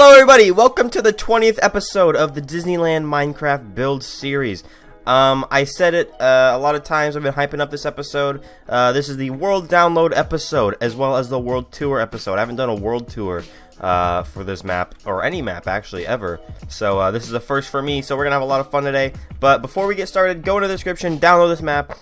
Hello everybody, welcome to the 20th episode of the Disneyland Minecraft build series. I said it a lot of times, I've been hyping up this episode. This is the world download episode, as well as the world tour episode. I haven't done a world tour for this map, or any map actually, ever. So this is a first for me, so we're going to have a lot of fun today. But before we get started, go into the description, download this map,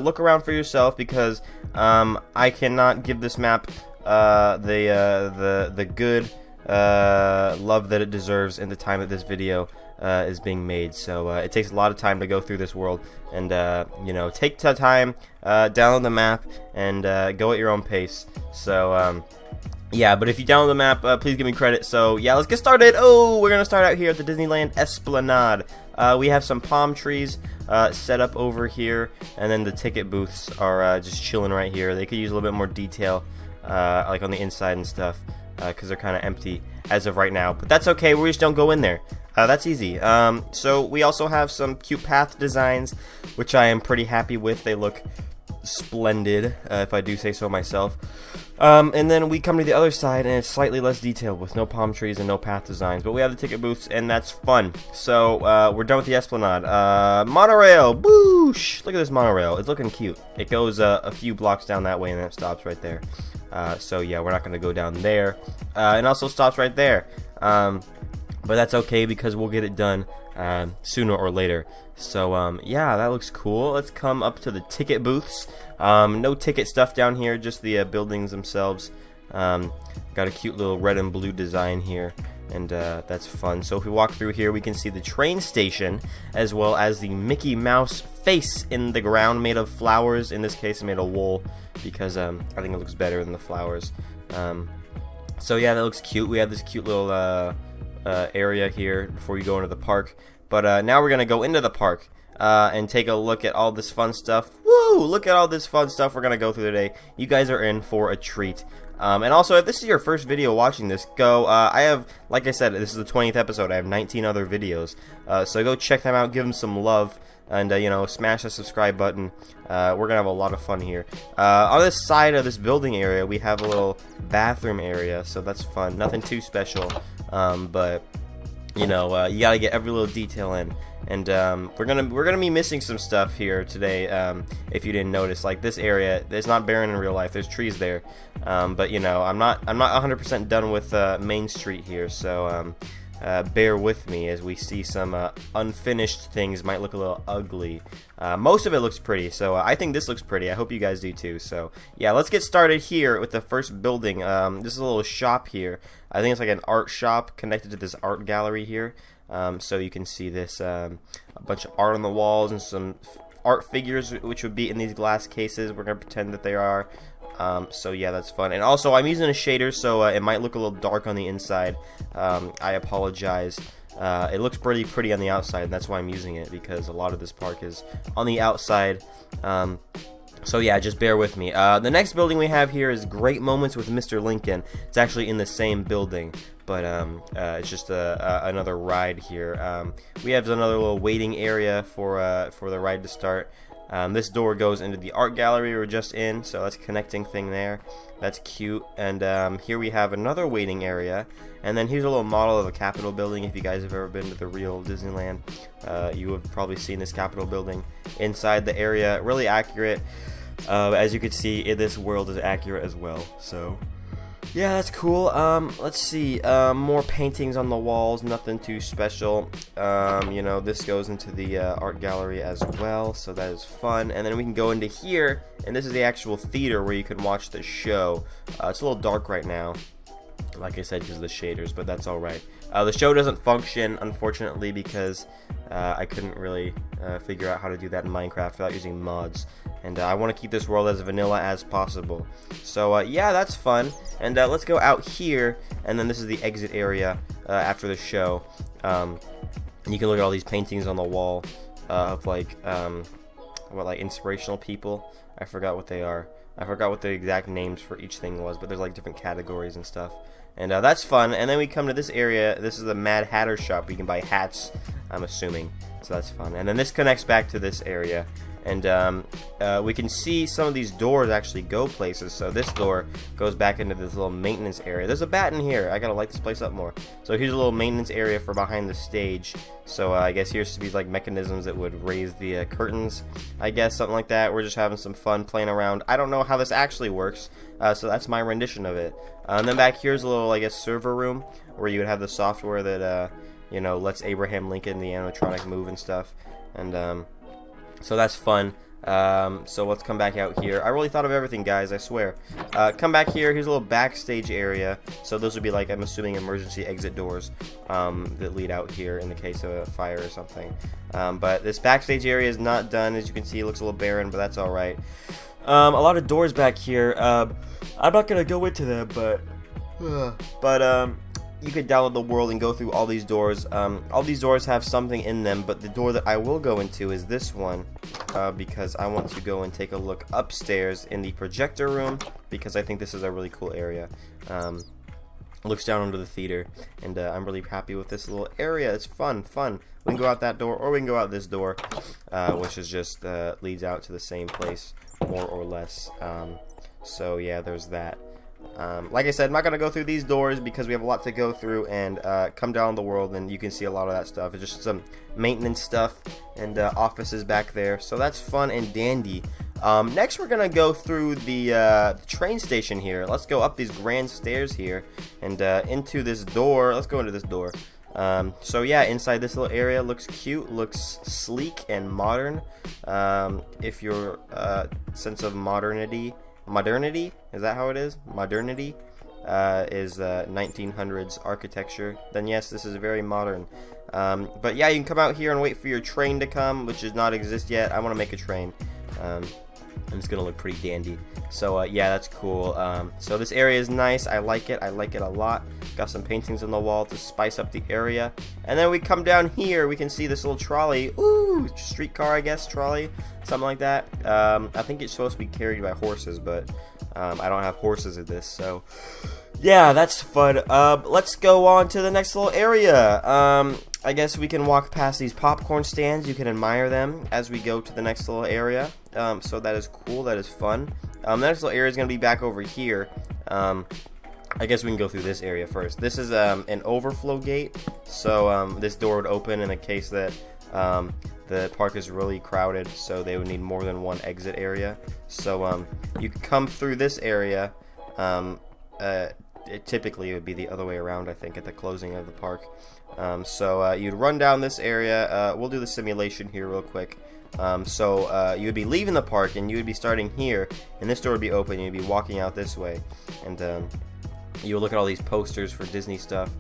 look around for yourself, because I cannot give this map the good love that it deserves in the time that this video is being made. So it takes a lot of time to go through this world, and you know, take the time, download the map, and go at your own pace. So yeah, but if you download the map, please give me credit. So yeah, let's get started. Oh, we're gonna start out here at the Disneyland Esplanade. We have some palm trees set up over here, and then the ticket booths are just chilling right here. They could use a little bit more detail, like on the inside and stuff, because they're kind of empty as of right now, but that's okay. We just don't go in there. That's easy. So we also have some cute path designs, which I am pretty happy with. They look splendid, if I do say so myself. And then we come to the other side, and it's slightly less detailed with no palm trees and no path designs, but we have the ticket booths, and that's fun. So we're done with the Esplanade. Monorail, boosh! Look at this monorail. It's looking cute. It goes a few blocks down that way, and then it stops right there. So yeah, we're not going to go down there. And also stops right there. But that's okay, because we'll get it done sooner or later. So yeah, that looks cool. Let's come up to the ticket booths. No ticket stuff down here, just the buildings themselves. Got a cute little red and blue design here, and that's fun. So if we walk through here, we can see the train station, as well as the Mickey Mouse face in the ground, made of flowers. In this case, made of wool, because I think it looks better than the flowers. So yeah, that looks cute. We have this cute little area here before you go into the park. But now we're gonna go into the park and take a look at all this fun stuff. Woo! Look at all this fun stuff we're gonna go through today. You guys are in for a treat. And also, if this is your first video watching this, go. I have, like I said, this is the 20th episode. I have 19 other videos, so go check them out. Give them some love, and you know, smash the subscribe button. We're gonna have a lot of fun here. On this side of this building area, we have a little bathroom area, so that's fun. Nothing too special, but you know, you gotta get every little detail in. And we're gonna be missing some stuff here today. If you didn't notice, like this area, it's not barren in real life. There's trees there, but you know, I'm not 100% done with Main Street here. So bear with me as we see some unfinished things. Might look a little ugly. Most of it looks pretty, so I think this looks pretty. I hope you guys do too. So yeah, let's get started here with the first building. This is a little shop here. I think it's like an art shop connected to this art gallery here. So you can see this, a bunch of art on the walls and some art figures, which would be in these glass cases. We're going to pretend that they are. So yeah, that's fun. And also, I'm using a shader, so it might look a little dark on the inside. I apologize. It looks pretty on the outside, and that's why I'm using it, because a lot of this park is on the outside. So yeah, just bear with me. The next building we have here is Great Moments with Mr. Lincoln. It's actually in the same building, but it's just another ride here. We have another little waiting area for the ride to start. This door goes into the art gallery we were just in, so that's a connecting thing there. That's cute. And here we have another waiting area. And then here's a little model of a Capitol building. If you guys have ever been to the real Disneyland, you have probably seen this Capitol building inside the area. Really accurate. As you can see, this world is accurate as well. So yeah, that's cool. Let's see, more paintings on the walls, nothing too special. You know, this goes into the art gallery as well, so that is fun. And then we can go into here, and this is the actual theater where you can watch the show. It's a little dark right now, like I said, because of the shaders, but that's alright. The show doesn't function, unfortunately, because I couldn't really figure out how to do that in Minecraft without using mods. And I want to keep this world as vanilla as possible. So yeah, that's fun. And let's go out here, and then this is the exit area after the show. You can look at all these paintings on the wall of like inspirational people. I forgot what they are. I forgot what the exact names for each thing was, but there's like different categories and stuff. And that's fun. And then we come to this area. This is the Mad Hatter shop. You can buy hats, I'm assuming. So that's fun. And then this connects back to this area. and we can see some of these doors actually go places. So this door goes back into this little maintenance area. There's a bat in here. I gotta light this place up more. So here's a little maintenance area for behind the stage. So I guess here's to be like mechanisms that would raise the curtains, I guess, something like that. We're just having some fun playing around. I don't know how this actually works, so that's my rendition of it. And then back here's a little, I guess, server room where you would have the software that you know, lets Abraham Lincoln, the animatronic, move and stuff. And so that's fun. So let's come back out here. I really thought of everything, guys, I swear. Come back here. Here's a little backstage area. So those would be, like, I'm assuming, emergency exit doors that lead out here in the case of a fire or something. But this backstage area is not done. As you can see, it looks a little barren, but that's alright. A lot of doors back here. I'm not going to go into them, but you could download the world and go through all these doors. All these doors have something in them, but the door that I will go into is this one, because I want to go and take a look upstairs in the projector room, because I think this is a really cool area. Looks down onto the theater, and I'm really happy with this little area. It's fun. We can go out that door, or we can go out this door, which is just leads out to the same place, more or less. So yeah, there's that. Like I said, I'm not going to go through these doors because we have a lot to go through, and come down the world and you can see a lot of that stuff. It's just some maintenance stuff and offices back there, so that's fun and dandy. Next we're going to go through the train station here. Let's go up these grand stairs here and into this door. Let's go into this door. So yeah, inside this little area looks cute, looks sleek and modern. If your sense of modernity, is that how it is? Modernity is 1900s architecture, then yes, this is very modern. But yeah, you can come out here and wait for your train to come, which does not exist yet. I want to make a train, and it's gonna look pretty dandy. So yeah, that's cool. So this area is nice. I like it a lot. Got some paintings on the wall to spice up the area. And then we come down here, we can see this little trolley. Ooh, streetcar, I guess, trolley, something like that. I think it's supposed to be carried by horses, but I don't have horses in this, so yeah, that's fun. Let's go on to the next little area. I guess we can walk past these popcorn stands. You can admire them as we go to the next little area. So that is cool. That is fun. The next little area is going to be back over here. I guess we can go through this area first. This is an overflow gate. So this door would open in the case that the park is really crowded, so they would need more than one exit area. So you could come through this area. Typically it would be the other way around, I think, at the closing of the park. So you'd run down this area. We'll do the simulation here real quick. So you would be leaving the park and you would be starting here, and this door would be open and you'd be walking out this way, and you would look at all these posters for Disney stuff,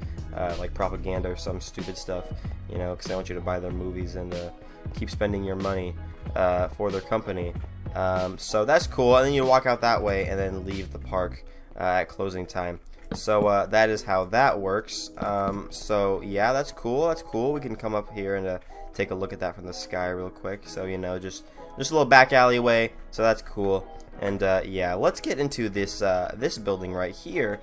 like propaganda or some stupid stuff, you know, because they want you to buy their movies and keep spending your money for their company. So that's cool, and then you walk out that way and then leave the park at closing time. So that is how that works. So yeah, that's cool. We can come up here and take a look at that from the sky real quick. So, you know, just a little back alleyway. So that's cool. And yeah, let's get into this this building right here.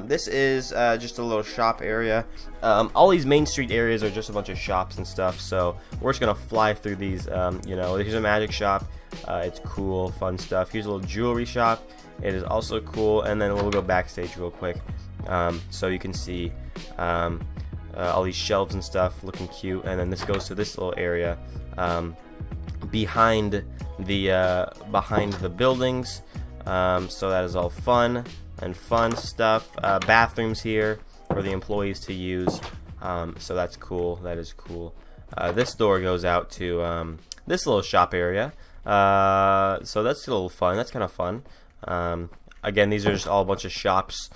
This is just a little shop area. All these Main Street areas are just a bunch of shops and stuff. So we're just gonna fly through these. You know, here's a magic shop. It's cool, fun stuff. Here's a little jewelry shop. It is also cool. And then we'll go backstage real quick, so you can see all these shelves and stuff looking cute. And then this goes to this little area behind the buildings. So that is all fun stuff. Bathrooms here for the employees to use. So that's cool. That is cool. This door goes out to this little shop area. So that's a little fun. That's kind of fun. Again, these are just all a bunch of shops.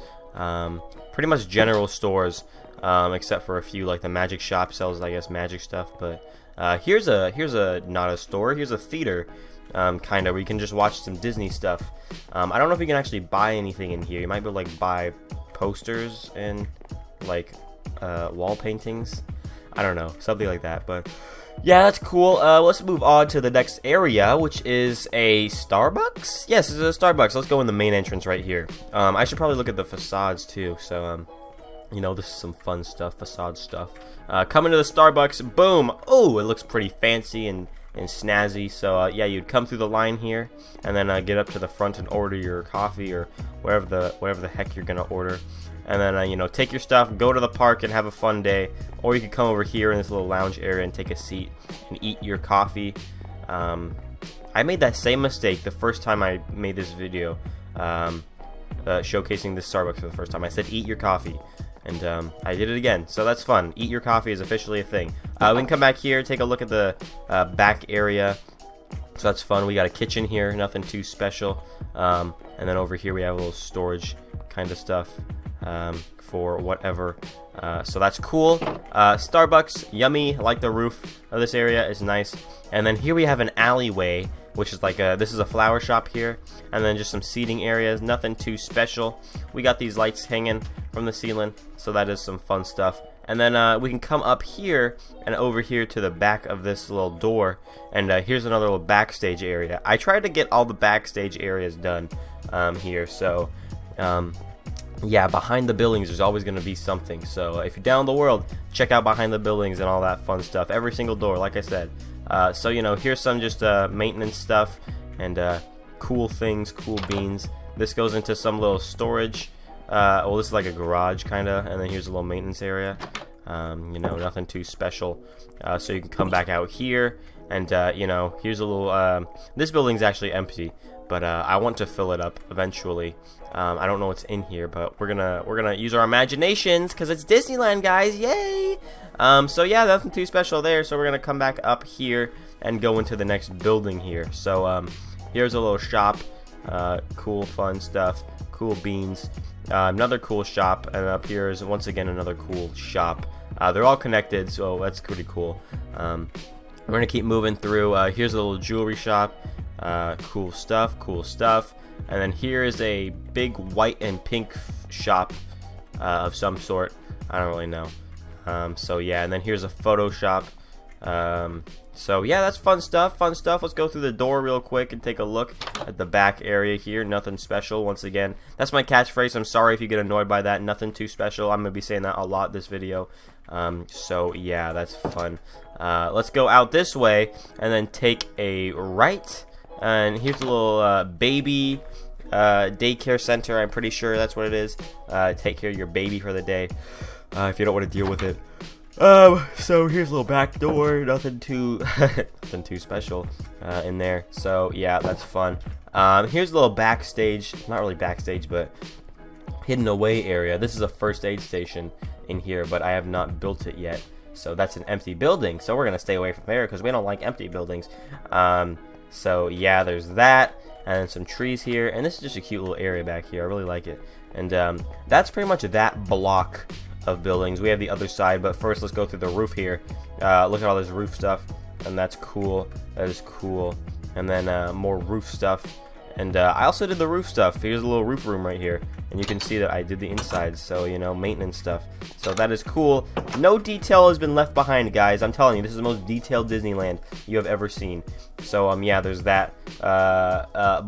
Pretty much general stores, except for a few, like the magic shop sells, I guess, magic stuff. But here's a not a store. Here's a theater. Kind of, where you can just watch some Disney stuff. I don't know if you can actually buy anything in here. You might be able to, like, buy posters and, like, wall paintings. I don't know, something like that. But yeah, that's cool. Let's move on to the next area, which is a Starbucks. Yes, it's a Starbucks. Let's go in the main entrance right here. I should probably look at the facades too. So you know, this is some fun stuff, facade stuff. Coming to the Starbucks, boom. Oh, it looks pretty fancy and and snazzy. So yeah, you'd come through the line here, and then get up to the front and order your coffee or whatever the heck you're gonna order. And then you know, take your stuff, go to the park, and have a fun day. Or you could come over here in this little lounge area and take a seat and eat your coffee. I made that same mistake the first time I made this video, showcasing this Starbucks for the first time. I said eat your coffee, and I did it again. So that's fun. Eat your coffee is officially a thing. We can come back here, take a look at the back area. So that's fun. We got a kitchen here, nothing too special. And then over here we have a little storage kind of stuff. For whatever, so that's cool. Starbucks, yummy. I like the roof of this area, is nice. And then here we have an alleyway, which is like this is a flower shop here, and then just some seating areas, nothing too special. We got these lights hanging from the ceiling, so that is some fun stuff. And then we can come up here and over here to the back of this little door, and here's another little backstage area. I tried to get all the backstage areas done here, so yeah, behind the buildings there's always going to be something. So if you're down in the world, check out behind the buildings and all that fun stuff. Every single door, like I said. So you know, here's some just maintenance stuff and cool things, cool beans. This goes into some little storage. Well, this is like a garage kind of, and then here's a little maintenance area. You know, nothing too special. So you can come back out here, and you know, here's a little. This building's actually empty, but I want to fill it up eventually. I don't know what's in here, but we're gonna use our imaginations because it's Disneyland, guys! Yay! So yeah, nothing too special there. So we're gonna come back up here and go into the next building here. So here's a little shop, cool, fun stuff, cool beans. Another cool shop, and up here is once again another cool shop. They're all connected, so that's pretty cool. We're gonna keep moving through. Here's a little jewelry shop. Cool stuff. And then here is a big white and pink shop of some sort. I don't really know. So yeah, and then here's a photo shop. So yeah, that's fun stuff. Let's go through the door real quick and take a look at the back area here. Nothing special. Once again, that's my catchphrase. I'm sorry if you get annoyed by that. Nothing too special. I'm gonna be saying that a lot this video. So yeah, that's fun. Let's go out this way and then take a right. And here's a little baby daycare center. I'm pretty sure that's what it is. Take care of your baby for the day if you don't want to deal with it. So here's a little back door. Nothing too nothing too special in there. So yeah, that's fun. Here's a little backstage. Not really backstage, but hidden away area. This is a first aid station in here, but I have not built it yet. So that's an empty building. So we're gonna stay away from there because we don't like empty buildings. So yeah, there's that, and some trees here, and this is just a cute little area back here. I really like it. And that's pretty much that block of buildings. We have the other side, but first let's go through the roof here. Look at all this roof stuff, and that's cool. That is cool. And then more roof stuff. And I also did the roof stuff. Here's a little roof room right here, and you can see that I did the inside, so you know, maintenance stuff. So that is cool. No detail has been left behind, guys. I'm telling you, this is the most detailed Disneyland you have ever seen. So yeah, there's that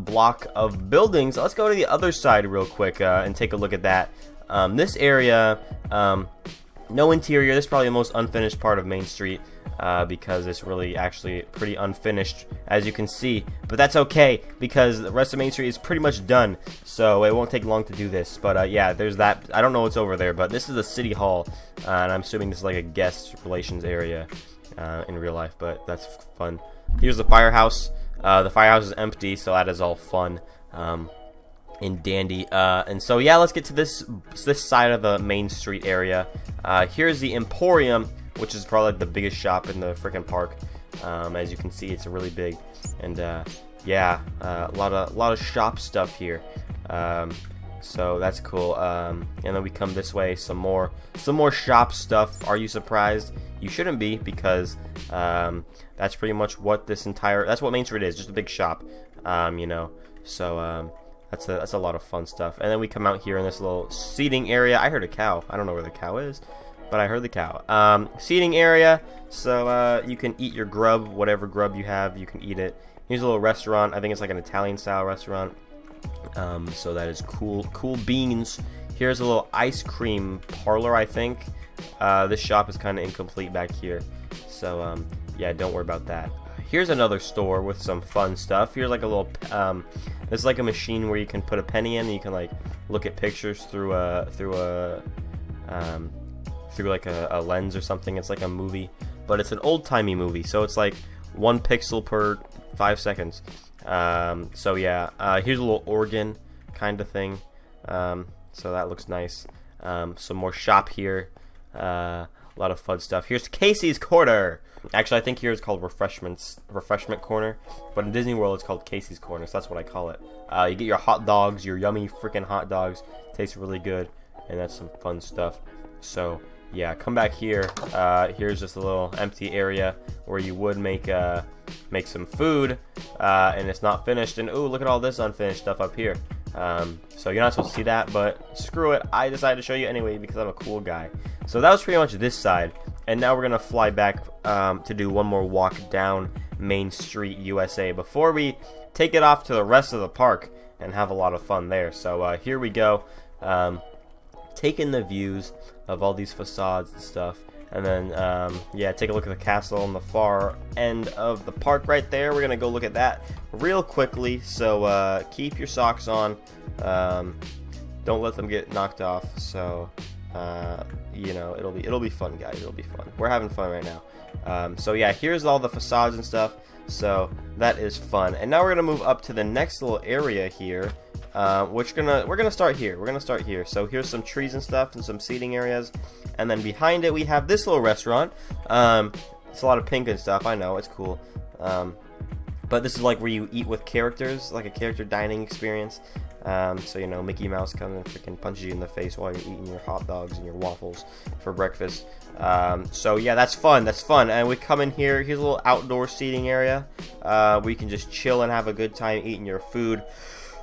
block of buildings. Let's go to the other side real quick and take a look at that. This area, no interior. This is probably the most unfinished part of Main Street. Because it's really actually pretty unfinished, as you can see, but that's okay because the rest of Main Street is pretty much done, so it won't take long to do this. But yeah, there's that. I don't know what's over there, but this is the City Hall, and I'm assuming this is like a guest relations area in real life, but that's fun. Here's the firehouse. The firehouse is empty, so that is all fun and dandy. And so yeah, let's get to this side of the Main Street area. Here's the Emporium, which is probably like the biggest shop in the freaking park. As you can see, it's really big, and yeah, a lot of shop stuff here. So that's cool. And then we come this way, some more shop stuff. Are you surprised? You shouldn't be, because that's pretty much what that's what Main Street is, just a big shop. You know, so that's a lot of fun stuff. And then we come out here in this little seating area. I heard a cow. I don't know where the cow is, but I heard the cow. Seating area, so you can eat your grub, whatever grub you have, you can eat it. Here's a little restaurant. I think it's like an Italian style restaurant. So that is cool. Cool beans. Here's a little ice cream parlor, I think. This shop is kind of incomplete back here, so yeah, don't worry about that. here's another store with some fun stuff. Here's like a little, this is like a machine where you can put a penny in and you can like look at pictures through like a lens or something. It's like a movie, but it's an old-timey movie, so it's like 1 pixel per 5 seconds. So yeah, here's a little organ kind of thing. So that looks nice. Some more shop here. A lot of fun stuff. Here's Casey's Corner. Actually, I think here it's called Refreshment Corner, but in Disney World it's called Casey's Corner, so that's what I call it. You get your hot dogs, your yummy freaking hot dogs. Tastes really good, and that's some fun stuff. So yeah, come back here. Here's just a little empty area where you would make some food, and it's not finished. And ooh, look at all this unfinished stuff up here. So you're not supposed to see that, but screw it. I decided to show you anyway because I'm a cool guy. So that was pretty much this side, and now we're gonna fly back to do one more walk down Main Street, USA, before we take it off to the rest of the park and have a lot of fun there. So here we go, taking the views of all these facades and stuff, and then yeah, take a look at the castle on the far end of the park right there. We're gonna go look at that real quickly, so keep your socks on, don't let them get knocked off. So you know, it'll be fun, guys. It'll be fun. We're having fun right now. So yeah, here's all the facades and stuff, so that is fun. And now we're gonna move up to the next little area here, which we're gonna start here. We're gonna start here. So here's some trees and stuff and some seating areas, and then behind it we have this little restaurant. It's a lot of pink and stuff. I know, it's cool. But this is like where you eat with characters, like a character dining experience. So you know, Mickey Mouse comes and freaking punches you in the face while you're eating your hot dogs and your waffles for breakfast. So yeah, that's fun. That's fun. And we come in here. Here's a little outdoor seating area where you can just chill and have a good time eating your food.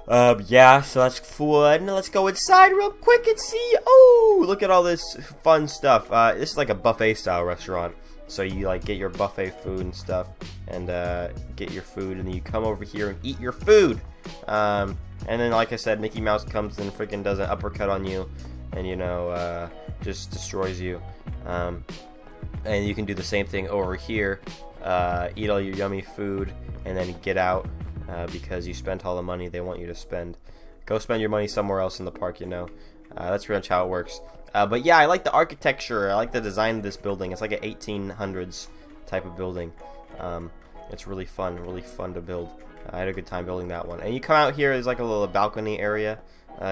Yeah, so that's fun. Let's go inside real quick and see. Oh, look at all this fun stuff. This is like a buffet style restaurant. So you like get your buffet food and stuff, and get your food, and then you come over here and eat your food. And then, like I said, Mickey Mouse comes and freaking does an uppercut on you, and you know, just destroys you. And you can do the same thing over here. Eat all your yummy food, and then get out because you spent all the money they want you to spend. Go spend your money somewhere else in the park, you know. That's pretty much how it works. But yeah, I like the architecture. I like the design of this building. It's like an 1800s type of building. It's really fun to build. I had a good time building that one. And you come out here, there's like a little balcony area.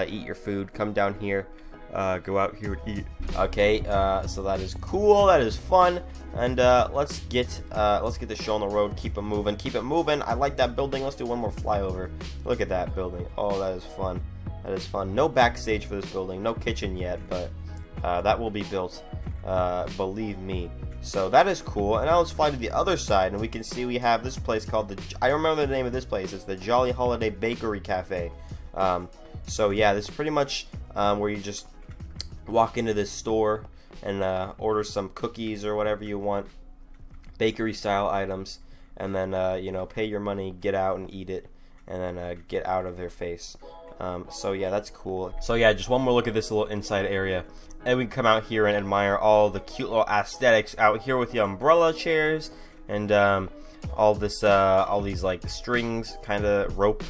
Eat your food. Come down here. Go out here and eat. Okay, so that is cool. That is fun. And let's get the show on the road. Keep it moving. Keep it moving. I like that building. Let's do one more flyover. Look at that building. Oh, that is fun. That is fun. No backstage for this building. No kitchen yet, but that will be built. Believe me. So that is cool. And now let's fly to the other side, and we can see we have this place called I remember the name of this place. It's the Jolly Holiday Bakery Cafe. So yeah, this is pretty much where you just walk into this store and order some cookies or whatever you want, bakery style items, and then you know, pay your money, get out and eat it, and then get out of their face. So yeah, that's cool. So yeah, just one more look at this little inside area, and we can come out here and admire all the cute little aesthetics out here with the umbrella chairs and all these like strings, kind of rope.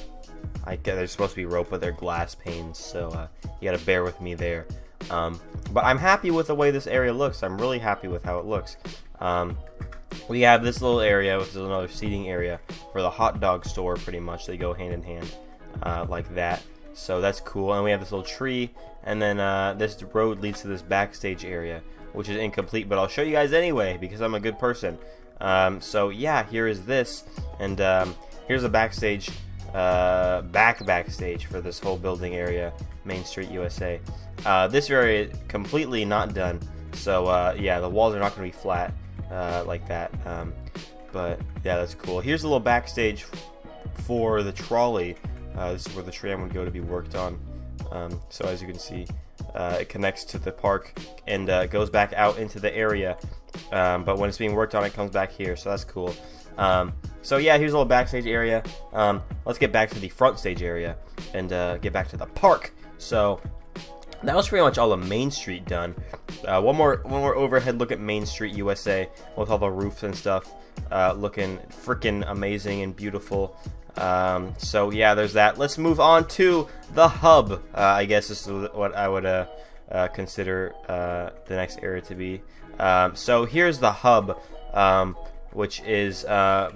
I guess they're supposed to be rope, but they're glass panes, so you gotta bear with me there. But I'm happy with the way this area looks. I'm really happy with how it looks. We have this little area, which is another seating area for the hot dog store. Pretty much, they go hand in hand like that. So that's cool. And we have this little tree, and then this road leads to this backstage area, which is incomplete, but I'll show you guys anyway because I'm a good person. So yeah, here is this, and here's a backstage, backstage for this whole building area, Main Street, USA. This area is completely not done, so yeah, the walls are not going to be flat like that. But yeah, that's cool. Here's a little backstage for the trolley. This is where the tram would go to be worked on. So as you can see, it connects to the park and goes back out into the area. But when it's being worked on, it comes back here. So that's cool. So yeah, here's a little backstage area. Let's get back to the front stage area and get back to the park. So that was pretty much all of Main Street done. One more overhead look at Main Street, USA, with all the roofs and stuff, looking freaking amazing and beautiful. So yeah, there's that. Let's move on to the hub. I guess this is what I would consider the next area to be. So here's the hub, which is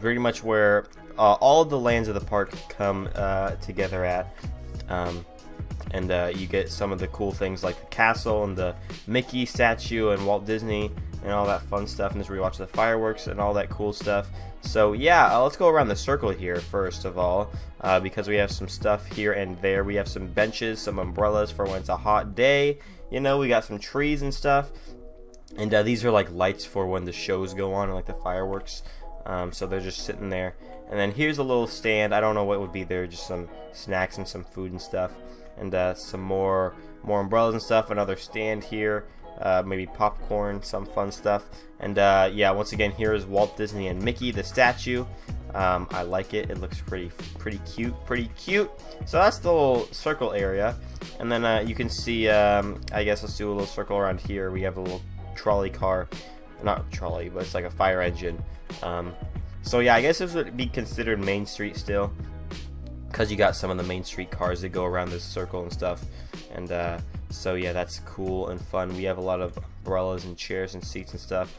pretty much where all of the lands of the park come together at. And you get some of the cool things like the castle and the Mickey statue and Walt Disney and all that fun stuff. And just rewatch the fireworks and all that cool stuff. So yeah, let's go around the circle here first of all, because we have some stuff here and there. We have some benches, some umbrellas for when it's a hot day. You know, we got some trees and stuff. And these are like lights for when the shows go on, like the fireworks. So they're just sitting there. And then here's a little stand. I don't know what would be there, just some snacks and some food and stuff. And some more umbrellas and stuff. Another stand here, maybe popcorn, some fun stuff. And yeah, once again, here is Walt Disney and Mickey, the statue. I like it. It looks pretty cute. So that's the little circle area. And then you can see, I guess let's do a little circle around here. We have a little trolley car, not trolley, but it's like a fire engine. So yeah, I guess this would be considered Main Street still, because you got some of the Main Street cars that go around this circle and stuff. And so yeah, that's cool and fun. We have a lot of umbrellas and chairs and seats and stuff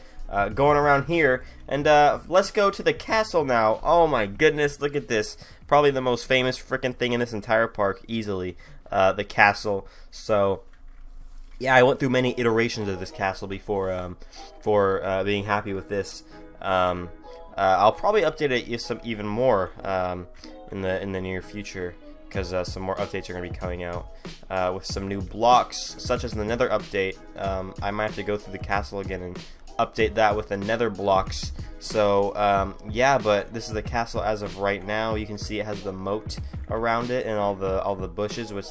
going around here. And let's go to the castle now. Oh my goodness, look at this. Probably the most famous freaking thing in this entire park, easily, the castle. So yeah, I went through many iterations of this castle before being happy with this. I'll probably update it even more in the near future, because some more updates are going to be coming out with some new blocks, such as the Nether update. I might have to go through the castle again and update that with the Nether blocks. So yeah, but this is the castle as of right now. You can see it has the moat around it and all the bushes, which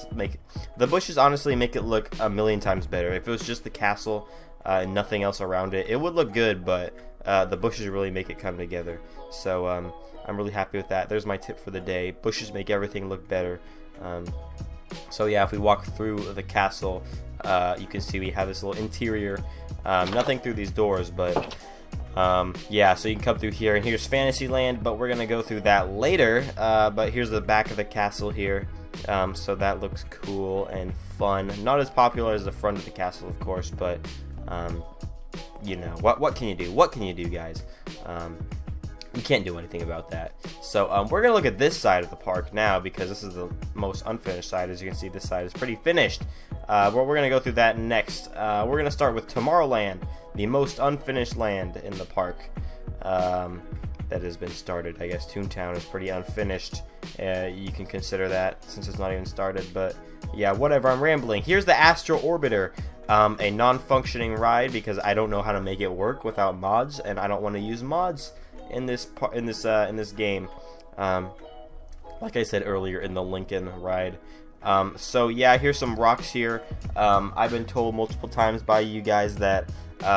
honestly make it look a million times better. If it was just the castle and nothing else around it, it would look good, but the bushes really make it come together. So I'm really happy with that. There's my tip for the day. Bushes make everything look better. So yeah, if we walk through the castle, you can see we have this little interior. Nothing through these doors, but yeah, so you can come through here. And here's Fantasyland, but we're gonna go through that later. But here's the back of the castle here. So that looks cool and fun. Not as popular as the front of the castle, of course, but you know, what can you do? What can you do, guys? You can't do anything about that. So we're gonna look at this side of the park now, because this is the most unfinished side. As you can see, this side is pretty finished. But we're gonna go through that next. We're gonna start with Tomorrowland, the most unfinished land in the park that has been started. I guess Toontown is pretty unfinished. You can consider that, since it's not even started. But yeah, whatever. I'm rambling. Here's the Astro Orbiter. A non-functioning ride, because I don't know how to make it work without mods, and I don't want to use mods in this game. Like I said earlier, in the Lincoln ride. So yeah, here's some rocks here. I've been told multiple times by you guys that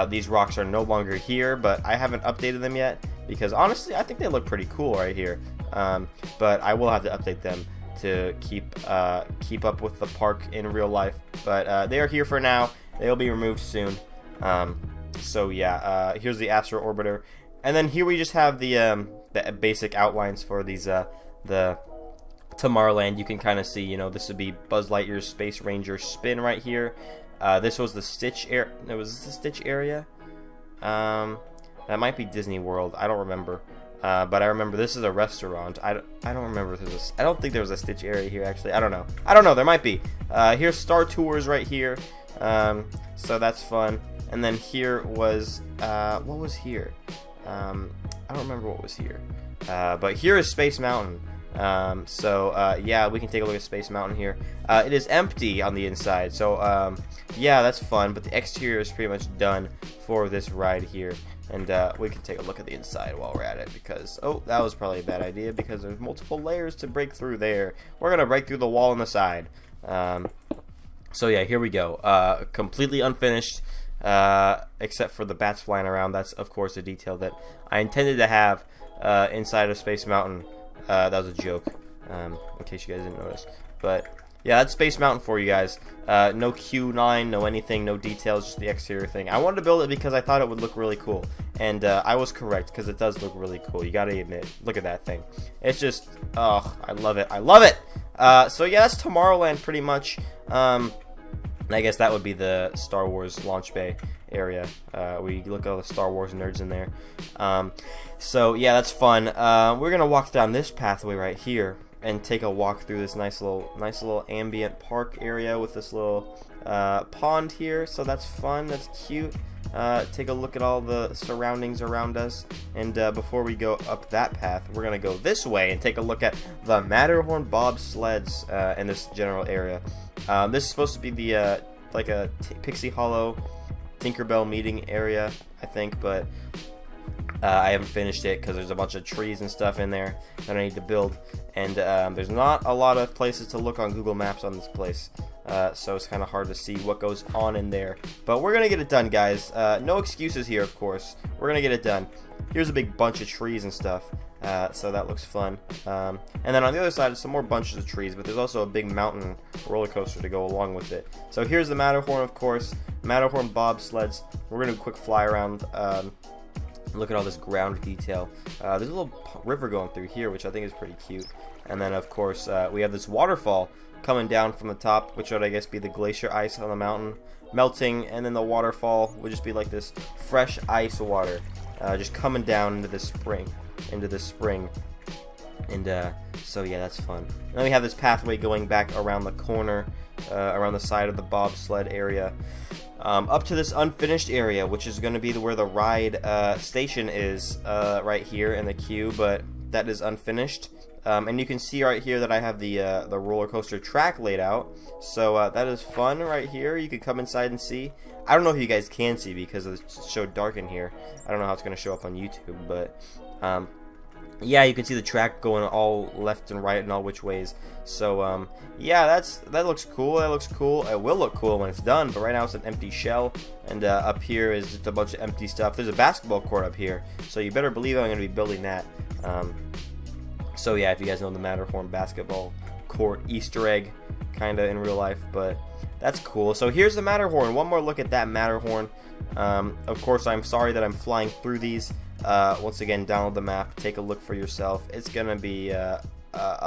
these rocks are no longer here, but I haven't updated them yet, because honestly I think they look pretty cool right here. But I will have to update them to keep up with the park in real life. But they are here for now. They'll be removed soon. So yeah, here's the Astro Orbiter. And then here we just have the basic outlines for these the Tomorrowland. You can kind of see, you know, this would be Buzz Lightyear's Space Ranger spin right here. This was the Stitch area. Was this the Stitch area? That might be Disney World. I don't remember. But I remember this is a restaurant. I don't remember if there's I don't think there was a Stitch area here, actually. I don't know. There might be. Here's Star Tours right here. So that's fun. And then here was what was here? I don't remember what was here. But here is Space Mountain. So yeah, we can take a look at Space Mountain here. It is empty on the inside. So yeah, that's fun. But the exterior is pretty much done for this ride here. And we can take a look at the inside while we're at it, because, oh, that was probably a bad idea, because there's multiple layers to break through there. We're going to break through the wall on the side. So yeah, here we go. Completely unfinished, except for the bats flying around. That's, of course, a detail that I intended to have inside of Space Mountain. That was a joke, in case you guys didn't notice. But yeah, that's Space Mountain for you guys. No queue line, no anything, no details, just the exterior thing. I wanted to build it because I thought it would look really cool, and I was correct because it does look really cool. You gotta admit, look at that thing. It's just, oh, I love it. I love it. So yeah, that's Tomorrowland pretty much. I guess that would be the Star Wars launch bay area. We look at all the Star Wars nerds in there. So yeah, that's fun. We're gonna walk down this pathway right here and take a walk through this nice little ambient park area with this little pond here. So that's fun. That's cute. Take a look at all the surroundings around us, and before we go up that path, we're gonna go this way and take a look at the Matterhorn bobsleds in this general area. This is supposed to be the like a Pixie Hollow Tinkerbell meeting area, I think, but I haven't finished it because there's a bunch of trees and stuff in there that I need to build, and there's not a lot of places to look on Google Maps on this place, so it's kind of hard to see what goes on in there. But we're gonna get it done, guys. No excuses here, of course. We're gonna get it done. Here's a big bunch of trees and stuff, so that looks fun. And then on the other side, some more bunches of trees, but there's also a big mountain roller coaster to go along with it. So here's the Matterhorn, of course. Matterhorn bobsleds. We're gonna do a quick fly around. Look at all this ground detail. There's a little river going through here, which I think is pretty cute. And then, of course, we have this waterfall coming down from the top, which would, I guess, be the glacier ice on the mountain melting, and then the waterfall would just be like this fresh ice water just coming down into this spring. And so yeah, that's fun. And then we have this pathway going back around the corner, around the side of the bobsled area, up to this unfinished area, which is going to be where the ride station is, right here in the queue, but that is unfinished. And you can see right here that I have the roller coaster track laid out, so that is fun right here. You can come inside and see. I don't know if you guys can see because it's so dark in here. I don't know how it's going to show up on YouTube, but yeah, you can see the track going all left and right and all which ways. So yeah, that looks cool. That looks cool. It will look cool when it's done, but right now it's an empty shell, and up here is just a bunch of empty stuff. There's a basketball court up here, so you better believe I'm going to be building that. So yeah, if you guys know the Matterhorn basketball court Easter egg, kind of in real life, but that's cool. So here's the Matterhorn. One more look at that Matterhorn. Of course, I'm sorry that I'm flying through these. Once again, download the map. Take a look for yourself. It's gonna be a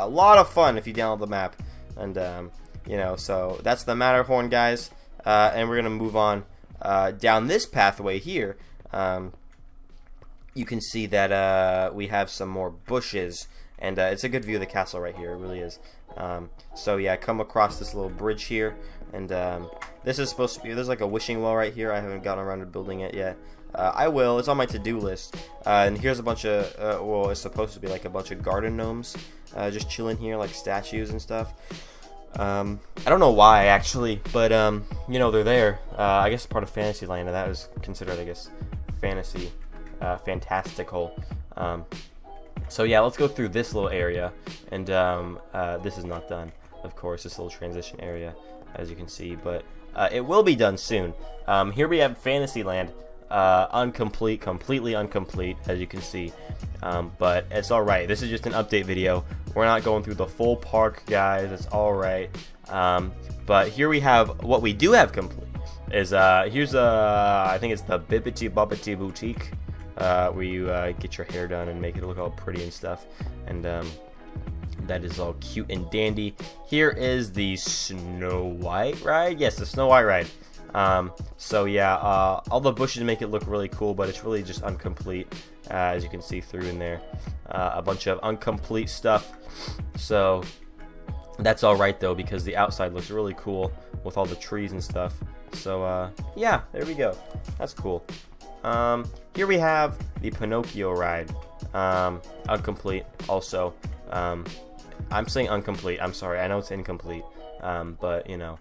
lot of fun if you download the map. And you know, so that's the Matterhorn, guys. And we're gonna move on down this pathway here. You can see that we have some more bushes. And it's a good view of the castle right here. It really is. So yeah, come across this little bridge here, and this is supposed to be. There's like a wishing well right here. I haven't gotten around to building it yet. I will. It's on my to-do list. And here's a bunch of. Well, it's supposed to be like a bunch of garden gnomes, just chilling here, like statues and stuff. I don't know why actually, but you know, they're there. I guess it's part of Fantasyland, and that is considered, I guess, fantasy, fantastical. So yeah, let's go through this little area, and this is not done, of course, this little transition area, as you can see, but it will be done soon. Here we have Fantasyland, completely incomplete, as you can see, but it's alright. This is just an update video. We're not going through the full park, guys. It's alright. But here we have what we do have complete. Is here's I think it's the Bibbidi Bobbidi Boutique. Where you get your hair done and make it look all pretty and stuff, and that is all cute and dandy. Here is the Snow White ride. Yes, the Snow White ride. So yeah, all the bushes make it look really cool, but it's really just incomplete, as you can see through in there. A bunch of incomplete stuff. So that's all right though, because the outside looks really cool with all the trees and stuff. So yeah, there we go. That's cool. Here we have the Pinocchio ride, incomplete also. I'm saying incomplete, I'm sorry, I know it's incomplete, but you know,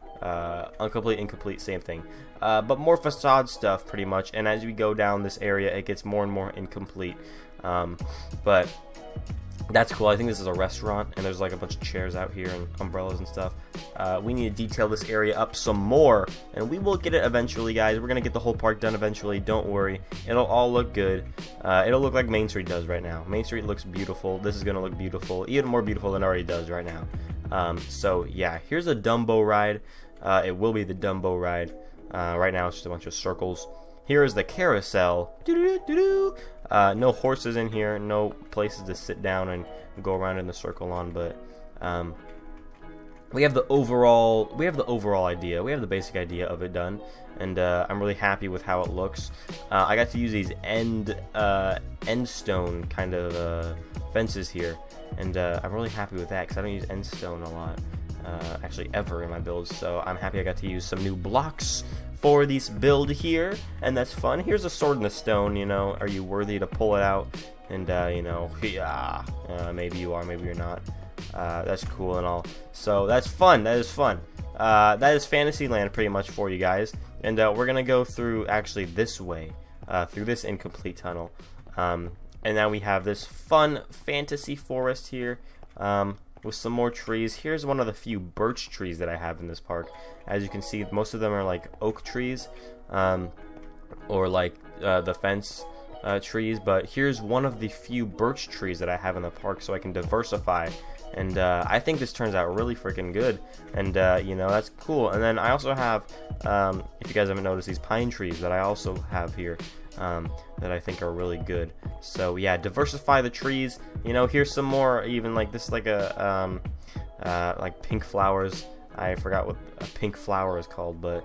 incomplete, same thing. But more facade stuff pretty much, and as we go down this area it gets more and more incomplete, but that's cool. I think this is a restaurant, and there's like a bunch of chairs out here and umbrellas and stuff. We need to detail this area up some more, and we will get it eventually, guys. We're gonna get the whole park done eventually, don't worry. It'll all look good. It'll look like Main Street does right now. Main Street looks beautiful. This is gonna look beautiful, even more beautiful than it already does right now. So yeah, here's a Dumbo ride. It will be the Dumbo ride. Right now it's just a bunch of circles. Here is the carousel. No horses in here, no places to sit down and go around in the circle on, but we have the overall idea. We have the basic idea of it done, and I'm really happy with how it looks. I got to use these end stone kind of fences here, and I'm really happy with that because I don't use end stone a lot, actually ever in my builds. So I'm happy I got to use some new blocks for this build here, and that's fun. Here's a sword in the stone. You know, are you worthy to pull it out? And you know, yeah, maybe you are, maybe you're not. That's cool and all. So that's fun. That is fun. That is Fantasyland pretty much for you guys. And we're gonna go through actually this way, through this incomplete tunnel. And now we have this fun fantasy forest here. With some more trees. Here's one of the few birch trees that I have in this park. As you can see, most of them are like oak trees, or like the fence trees, but here's one of the few birch trees that I have in the park, so I can diversify, and I think this turns out really freaking good, and you know, that's cool. And then I also have, if you guys haven't noticed, these pine trees that I also have here, that I think are really good. So yeah, diversify the trees. You know, here's some more, even like this, like a like pink flowers. I forgot what a pink flower is called, but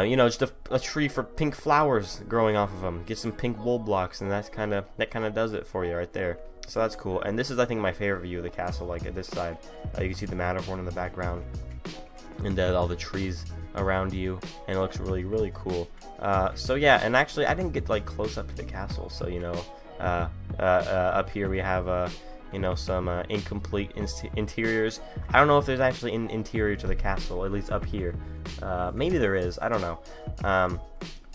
you know, just a tree for pink flowers growing off of them. Get some pink wool blocks, and that kind of does it for you right there. So that's cool. And this is, I think, my favorite view of the castle. Like at this side, you can see the Matterhorn in the background, and all the trees around you, and it looks really, really cool. So yeah, and actually, I didn't get like close up to the castle. So you know, up here we have you know, some incomplete interiors. I don't know if there's actually an interior to the castle, at least up here. Maybe there is, I don't know.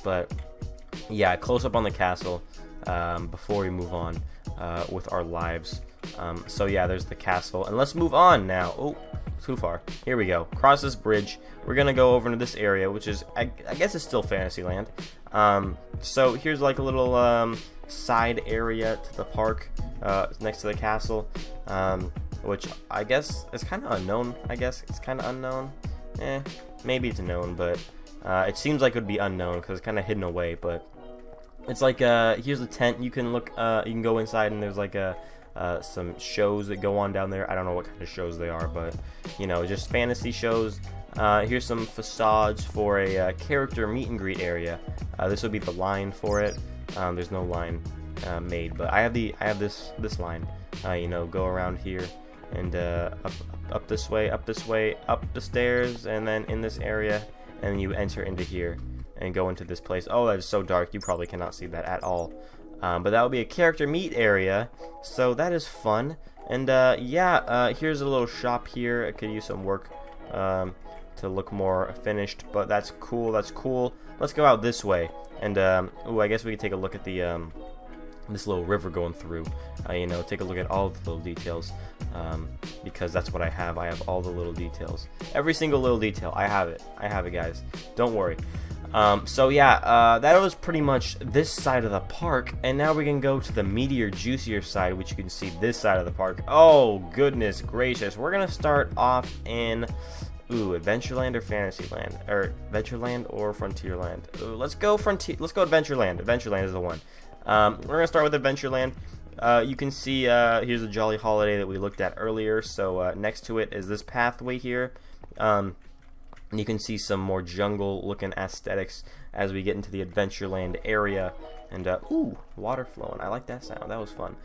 But yeah, close up on the castle before we move on with our lives. So yeah, there's the castle, and let's move on now. Oh, too far. Here we go. Cross this bridge. We're gonna go over into this area, which is, I guess it's still Fantasyland. So here's like a little side area to the park next to the castle, which I guess is kind of unknown. I guess it's kind of unknown. Maybe it's known, but it seems like it would be unknown because it's kind of hidden away. But it's like here's the tent. You can look. You can go inside, and there's like some shows that go on down there. I don't know what kind of shows they are, but you know, just fantasy shows. Here's some facades for a character meet and greet area. This would be the line for it. There's no line made, but I have this line. You know, go around here and up this way, up the stairs, and then in this area, and you enter into here and go into this place. Oh, that is so dark. You probably cannot see that at all. But that will be a character meet area, so that is fun. And yeah, here's a little shop here. I could use some work to look more finished, but that's cool. That's cool. Let's go out this way, and ooh, I guess we could take a look at the this little river going through. You know, take a look at all the little details, because that's what I have. I have all the little details, every single little detail. I have it. I have it, guys. Don't worry. So yeah, that was pretty much this side of the park, and now we can go to the meatier, juicier side, which you can see this side of the park. Oh goodness gracious, we're gonna start off in Adventureland or Fantasyland, or Adventureland or Frontierland. Let's go Adventureland. Adventureland is the one. We're gonna start with Adventureland. You can see here's the Jolly Holiday that we looked at earlier. So next to it is this pathway here. And you can see some more jungle-looking aesthetics as we get into the Adventureland area. And, ooh, water flowing. I like that sound. That was fun.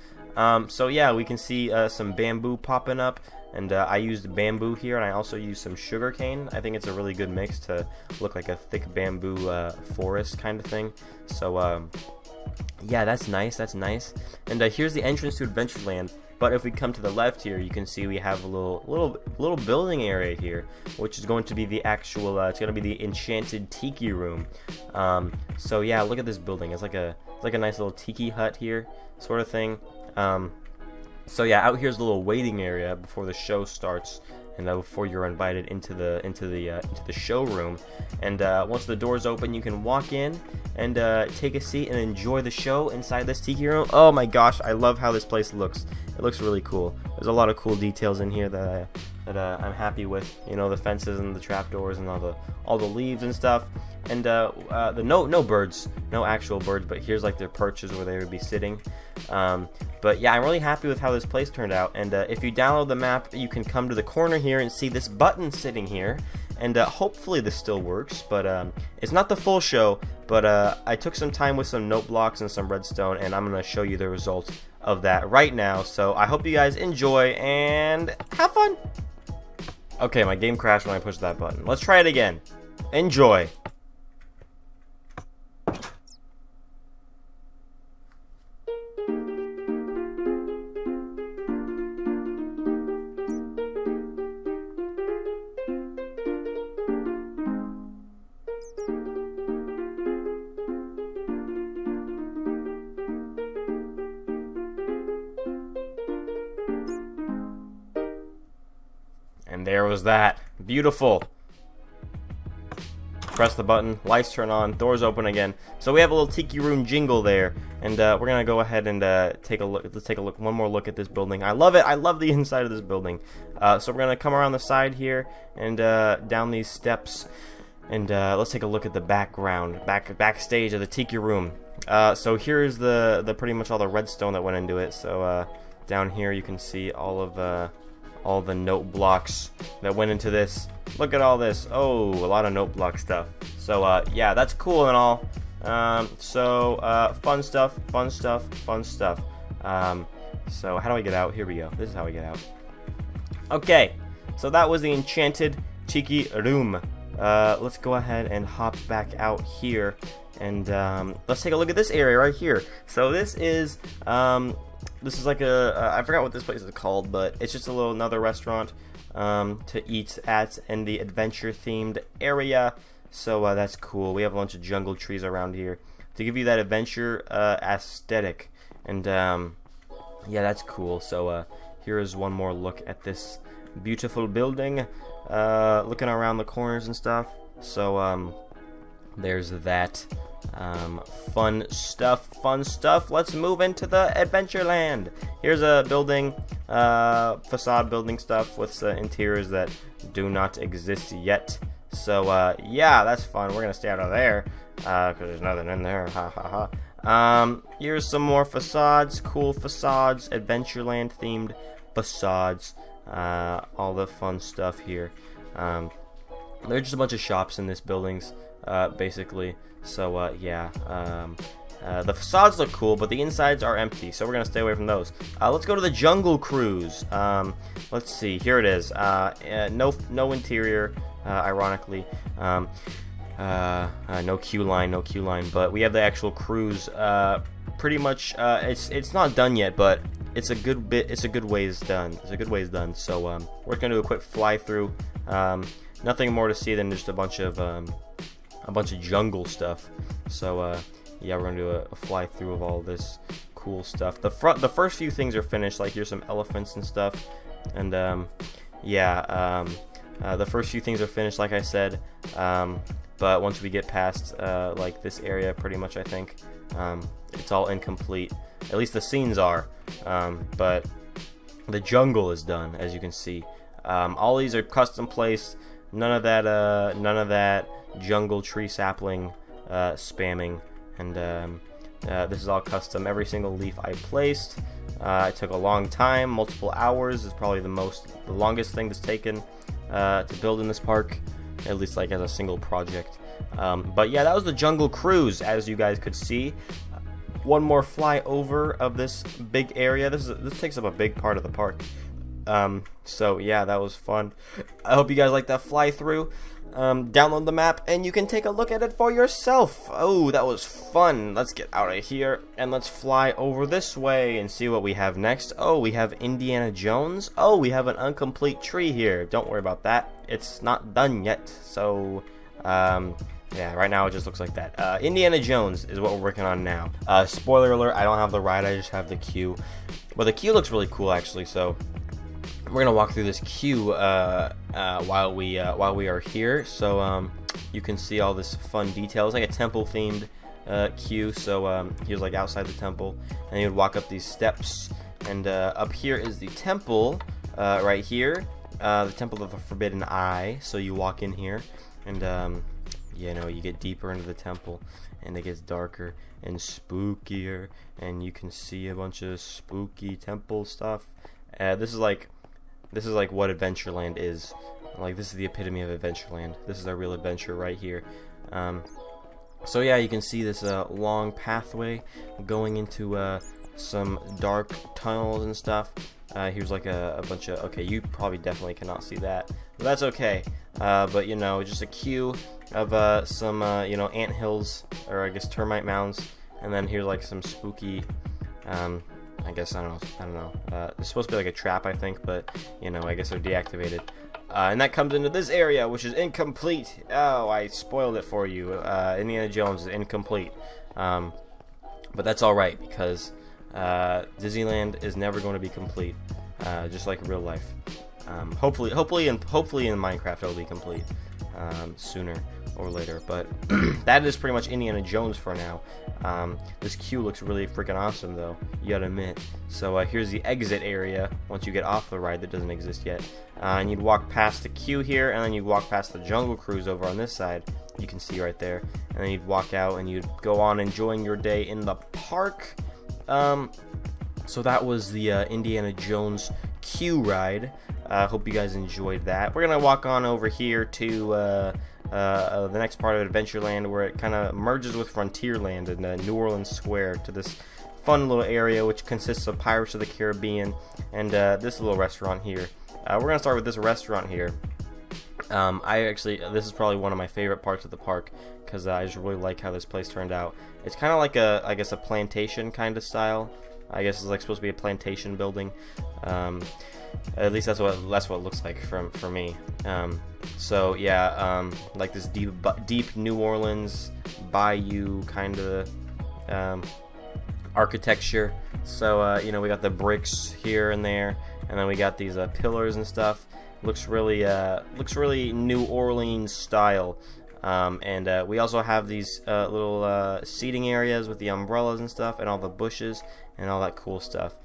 So, yeah, we can see some bamboo popping up. And I used bamboo here, and I also used some sugar cane. I think it's a really good mix to look like a thick bamboo forest kind of thing. So, yeah, that's nice. That's nice. And here's the entrance to Adventureland. But if we come to the left here, you can see we have a little building area here, which is going to be the actual. It's going to be the enchanted tiki room. So yeah, look at this building. It's like a nice little tiki hut here, sort of thing. So yeah, out here's a little waiting area before the show starts, and before you're invited into the showroom. And once the doors open, you can walk in and take a seat and enjoy the show inside this tiki room. Oh my gosh, I love how this place looks. It looks really cool. There's a lot of cool details in here that that I'm happy with. You know, the fences and the trapdoors and all the leaves and stuff. And the no birds, no actual birds, but here's like their perches where they would be sitting. But yeah, I'm really happy with how this place turned out. And if you download the map, you can come to the corner here and see this button sitting here. And hopefully this still works, but it's not the full show. But I took some time with some note blocks and some redstone, and I'm going to show you the result of that right now. So I hope you guys enjoy and have fun. Okay, my game crashed when I pushed that button. Let's try it again. Enjoy. And there was that. Beautiful. Press the button, lights turn on, doors open again. So we have a little tiki room jingle there, and we're gonna go ahead and take a look. Let's take a look, one more look at this building. I love it. I love the inside of this building. So we're gonna come around the side here and down these steps, and let's take a look at the background, backstage of the tiki room. So here's the pretty much all the redstone that went into it. So down here you can see all the note blocks that went into this. Look at all this. Oh, a lot of note block stuff. So yeah, that's cool and all. Fun stuff. So how do I get out? Here we go. This is how I get out. Okay, so that was the enchanted tiki room. Let's go ahead and hop back out here, and let's take a look at this area right here. So this is like I forgot what this place is called, but it's just another restaurant to eat at in the adventure themed area. So that's cool. We have a bunch of jungle trees around here to give you that adventure aesthetic, and yeah, that's cool. So here is one more look at this beautiful building, looking around the corners and stuff. So there's that. Fun stuff. Let's move into the Adventureland. Here's a building, facade building stuff with interiors that do not exist yet. So yeah, that's fun. We're gonna stay out of there because there's nothing in there. Ha ha ha. Here's some more facades, cool facades, Adventureland themed facades. All the fun stuff here. There's just a bunch of shops in this buildings, basically. So yeah, the facades look cool, but the insides are empty, so we're gonna stay away from those. Let's go to the Jungle Cruise. Let's see, here it is. No interior, ironically. No queue line, but we have the actual cruise. Pretty much, it's not done yet, but it's a good ways done. So we're gonna do a quick fly through. Nothing more to see than just a bunch of jungle stuff. So yeah, we're gonna do a fly through of all this cool stuff. The first few things are finished, like here's some elephants and stuff, and yeah, the first few things are finished, like I said. But once we get past like this area, pretty much, I think it's all incomplete. At least the scenes are, but the jungle is done, as you can see. All these are custom placed. None of that jungle tree sapling spamming, and this is all custom. Every single leaf I placed. It took a long time, multiple hours. Is probably the longest thing that's taken to build in this park, at least like as a single project. But yeah, that was the Jungle Cruise, as you guys could see. One more flyover of this big area. This takes up a big part of the park. So yeah, that was fun. I hope you guys like that fly through. Download the map and you can take a look at it for yourself. Oh, that was fun. Let's get out of here and let's fly over this way and see what we have next. Oh, we have Indiana Jones. Oh, we have an incomplete tree here. Don't worry about that. It's not done yet. So, yeah, right now it just looks like that. Indiana Jones is what we're working on now. Spoiler alert, I don't have the ride, I just have the queue. But the queue looks really cool, actually, so we're gonna walk through this queue while we are here, so you can see all this fun detail. It's like a temple themed queue. So he was like outside the temple, and he would walk up these steps, and up here is the temple right here. the Temple of the Forbidden Eye. So you walk in here, and you know, you get deeper into the temple, and it gets darker and spookier, and you can see a bunch of spooky temple stuff. This is like what Adventureland is. Like, this is the epitome of Adventureland. This is our real adventure right here. So yeah, you can see this long pathway going into some dark tunnels and stuff. Here's like a bunch of, okay, you probably definitely cannot see that, but that's okay. But you know, just a queue of some you know, anthills, or I guess termite mounds, and then here's like some spooky, I guess, I don't know. It's supposed to be like a trap, I think, but you know, I guess they're deactivated. And that comes into this area, which is incomplete. Oh, I spoiled it for you. Indiana Jones is incomplete, but that's all right, because Disneyland is never going to be complete, just like real life. Hopefully in Minecraft it'll be complete sooner or later. But that is pretty much Indiana Jones for now. This queue looks really freaking awesome, though, you gotta admit. So here's the exit area once you get off the ride that doesn't exist yet. And you'd walk past the queue here, and then you'd walk past the Jungle Cruise over on this side. You can see right there. And then you'd walk out, and you'd go on enjoying your day in the park. So that was the Indiana Jones queue ride. Hope you guys enjoyed that. We're gonna walk on over here to the next part of Adventureland, where it kind of merges with Frontierland in New Orleans Square, to this fun little area which consists of Pirates of the Caribbean and this little restaurant here. We're gonna start with this restaurant here. This is probably one of my favorite parts of the park, because I just really like how this place turned out. It's kind of like I guess a plantation kind of style. I guess it's like supposed to be a plantation building. At least that's what it looks like for me. So yeah, like this deep New Orleans bayou kind of architecture. So you know, we got the bricks here and there, and then we got these pillars and stuff. Looks really New Orleans style. And we also have these little seating areas with the umbrellas and stuff, and all the bushes and all that cool stuff.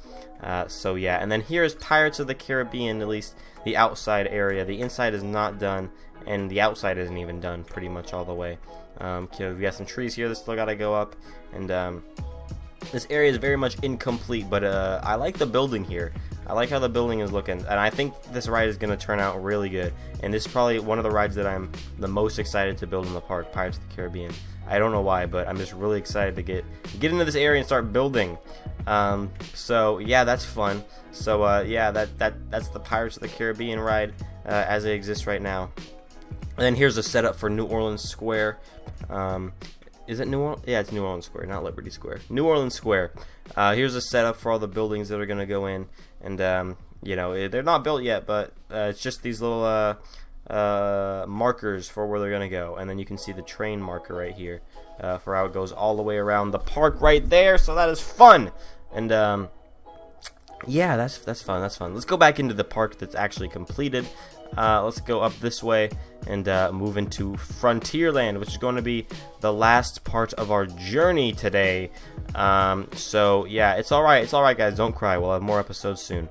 So yeah, and then here's Pirates of the Caribbean, at least the outside area. The inside is not done, and the outside isn't even done pretty much all the way. We got some trees here that still gotta go up, and this area is very much incomplete, but I like the building here. I like how the building is looking, and I think this ride is going to turn out really good. And this is probably one of the rides that I'm the most excited to build in the park, Pirates of the Caribbean. I don't know why, but I'm just really excited to get into this area and start building. So yeah, that's fun. So yeah, that's the Pirates of the Caribbean ride as it exists right now. And then here's a setup for New Orleans Square. Is it New Orleans? Yeah, it's New Orleans Square, not Liberty Square. New Orleans Square. Here's a setup for all the buildings that are going to go in. And, you know, they're not built yet, but it's just these little markers for where they're going to go. And then you can see the train marker right here for how it goes all the way around the park right there. So that is fun. And, yeah, that's fun. That's fun. Let's go back into the park that's actually completed. Let's go up this way and move into Frontierland, which is going to be the last part of our journey today. So yeah, it's alright guys, don't cry, we'll have more episodes soon.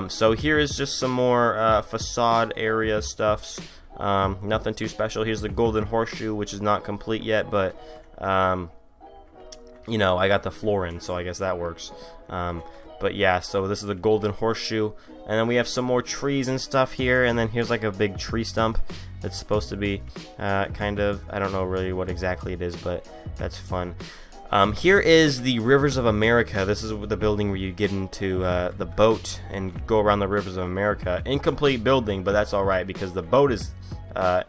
So here is just some more facade area stuffs. Nothing too special. Here's the Golden Horseshoe, which is not complete yet, but you know, I got the floor in, so I guess that works. But yeah, so this is the Golden Horseshoe, and then we have some more trees and stuff here, and then here's like a big tree stump that's supposed to be kind of, I don't know really what exactly it is, but that's fun. Here is the Rivers of America. This is the building where you get into the boat and go around the Rivers of America. Incomplete building, but that's alright, because the boat is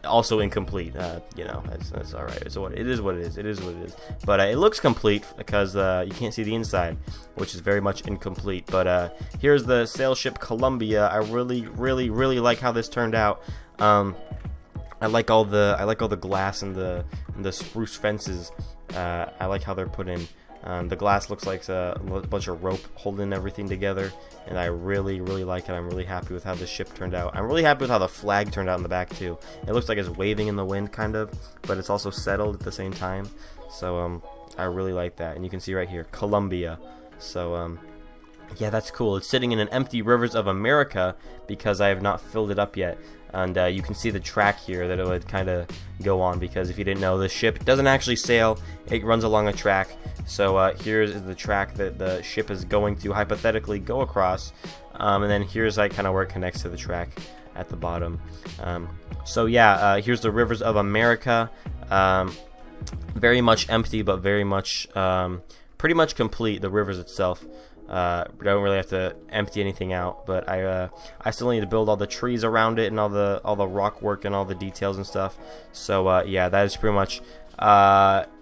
also incomplete. You know, that's alright. It is what it is. It is what it is. But it looks complete because you can't see the inside, which is very much incomplete. But here's the sail ship Columbia. I really like how this turned out. I like all the glass and the spruce fences. I like how they're put in. The glass looks like a bunch of rope holding everything together, and I really like it. I'm really happy with how the ship turned out. I'm really happy with how the flag turned out in the back too. It looks like it's waving in the wind kind of, but it's also settled at the same time. So I really like that. And you can see right here, Columbia. So Yeah, that's cool. It's sitting in an empty Rivers of America because I have not filled it up yet. And you can see the track here that it would kind of go on, because if you didn't know, the ship doesn't actually sail. It runs along a track. So here's the track that the ship is going to hypothetically go across. And then here's like kind of where it connects to the track at the bottom. So yeah, here's the Rivers of America. Very much empty, but very much pretty much complete, the rivers itself. I don't really have to empty anything out, but I still need to build all the trees around it and all the rock work and all the details and stuff. So yeah, that is pretty much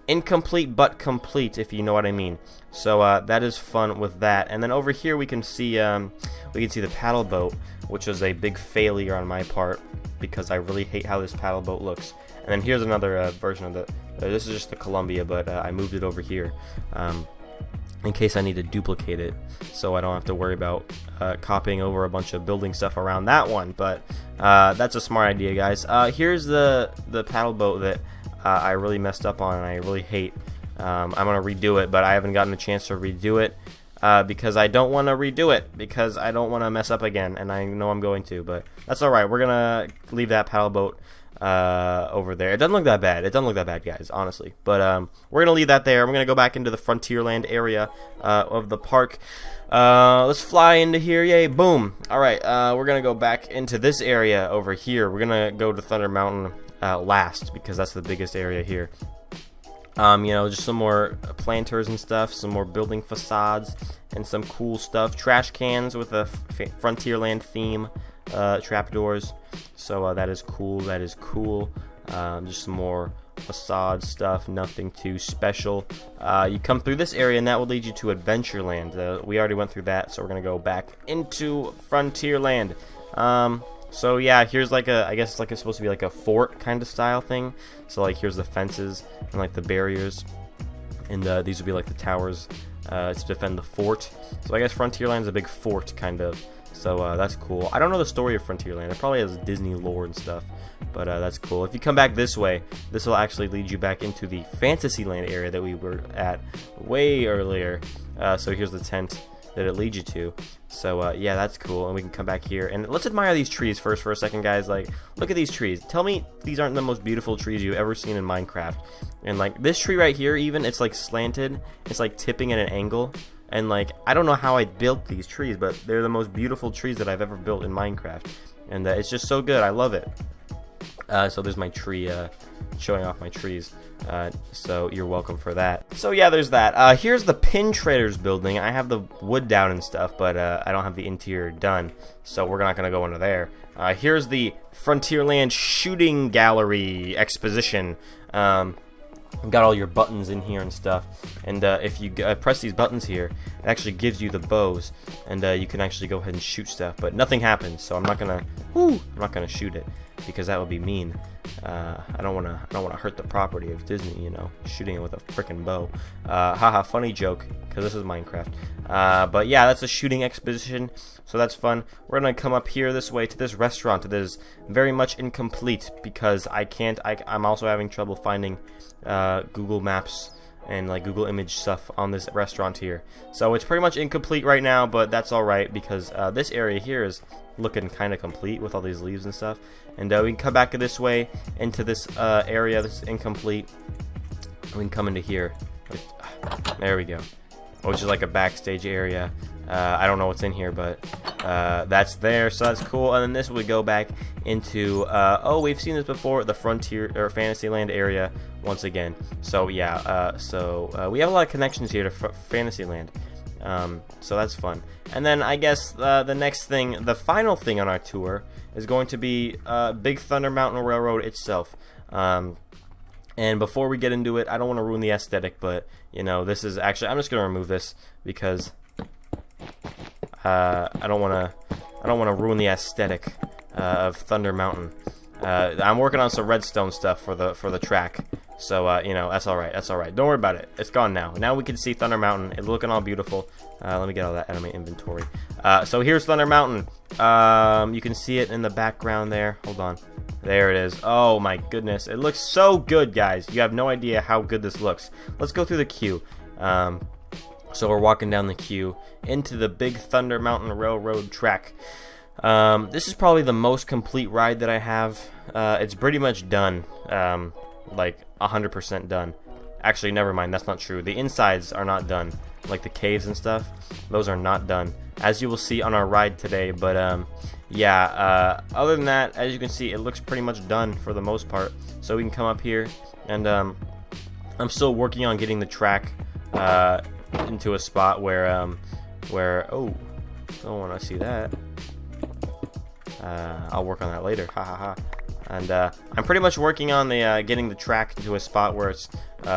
incomplete but complete, if you know what I mean. So that is fun with that. And then over here we can see the paddle boat, which was a big failure on my part because I really hate how this paddle boat looks. And then here's another version of the. This is just the Columbia, but I moved it over here. In case I need to duplicate it, so I don't have to worry about copying over a bunch of building stuff around that one. But that's a smart idea, guys. Here's the paddle boat that I really messed up on and I really hate. I'm gonna redo it, but I haven't gotten a chance to redo it because I don't want to redo it because I don't want to mess up again, and I know I'm going to. But that's all right. We're gonna leave that paddle boat over there. It doesn't look that bad. It doesn't look that bad, guys, honestly. But we're gonna leave that there. We're gonna go back into the Frontierland area of the park. Let's fly into here. Yay, boom. All right, we're gonna go back into this area over here. We're gonna go to Thunder Mountain last because that's the biggest area here. You know, just some more planters and stuff, some more building facades and some cool stuff. Trash cans with a Frontierland theme. Trapdoors, so that is cool. That is cool. Just some more facade stuff, nothing too special. You come through this area and that will lead you to Adventureland. We already went through that, so we're gonna go back into Frontierland. So yeah, here's like I guess it's like it's supposed to be like a fort kind of style thing. So like here's the fences and like the barriers, and these would be like the towers to defend the fort. So I guess Frontierland's a big fort kind of. So that's cool. I don't know the story of Frontierland. It probably has Disney lore and stuff, but that's cool. If you come back this way, this will actually lead you back into the Fantasyland area that we were at way earlier. So here's the tent that it leads you to. So yeah, that's cool. And we can come back here and let's admire these trees first for a second, guys. Like, look at these trees. Tell me these aren't the most beautiful trees you've ever seen in Minecraft. And like this tree right here, even, it's like slanted. It's like tipping at an angle. And like, I don't know how I built these trees, but they're the most beautiful trees that I've ever built in Minecraft. And it's just so good. I love it. So there's my tree, showing off my trees. So you're welcome for that. So yeah, there's that. Here's the Pin Traders building. I have the wood down and stuff, but I don't have the interior done. So we're not going to go into there. Here's the Frontierland Shooting Gallery Exposition. Got all your buttons in here and stuff, and if you press these buttons here, it actually gives you the bows, and you can actually go ahead and shoot stuff, but nothing happens. So I'm not gonna shoot it because that would be mean. I don't wanna hurt the property of Disney, you know, shooting it with a freaking bow. Haha, funny joke, because this is Minecraft. But yeah, that's a shooting exposition, so that's fun. We're gonna come up here this way to this restaurant that is very much incomplete because I'm also having trouble finding Google Maps and like Google image stuff on this restaurant here. So it's pretty much incomplete right now, but that's alright because this area here is looking kind of complete with all these leaves and stuff. And we can come back this way into this area that's incomplete. We can come into here. There we go. Which is like a backstage area. I don't know what's in here, but that's there, so that's cool. And then this would go back into oh, we've seen this before, the Frontier or Fantasyland area once again. So yeah, we have a lot of connections here to Fantasyland. So that's fun. And then I guess the next thing, the final thing on our tour is going to be Big Thunder Mountain Railroad itself. And before we get into it, I don't want to ruin the aesthetic, but you know, this is actually, I'm just going to remove this because I don't want to ruin the aesthetic of Thunder Mountain. I'm working on some redstone stuff for the track, so you know, that's all right. That's all right. Don't worry about it. It's gone now. Now we can see Thunder Mountain. It's looking all beautiful. Let me get all that out of my inventory. So here's Thunder Mountain. You can see it in the background there. Hold on. There it is. Oh my goodness. It looks so good, guys. You have no idea how good this looks. Let's go through the queue. So we're walking down the queue into the Big Thunder Mountain Railroad track. This is probably the most complete ride that I have. It's pretty much done, like 100% done. Actually, never mind, that's not true. The insides are not done, like the caves and stuff. Those are not done, as you will see on our ride today. But yeah, other than that, as you can see, it looks pretty much done for the most part. So we can come up here, and I'm still working on getting the track into a spot where oh, don't want to see that. I'll work on that later. Ha ha ha. And I'm pretty much working on the getting the track to a spot where it's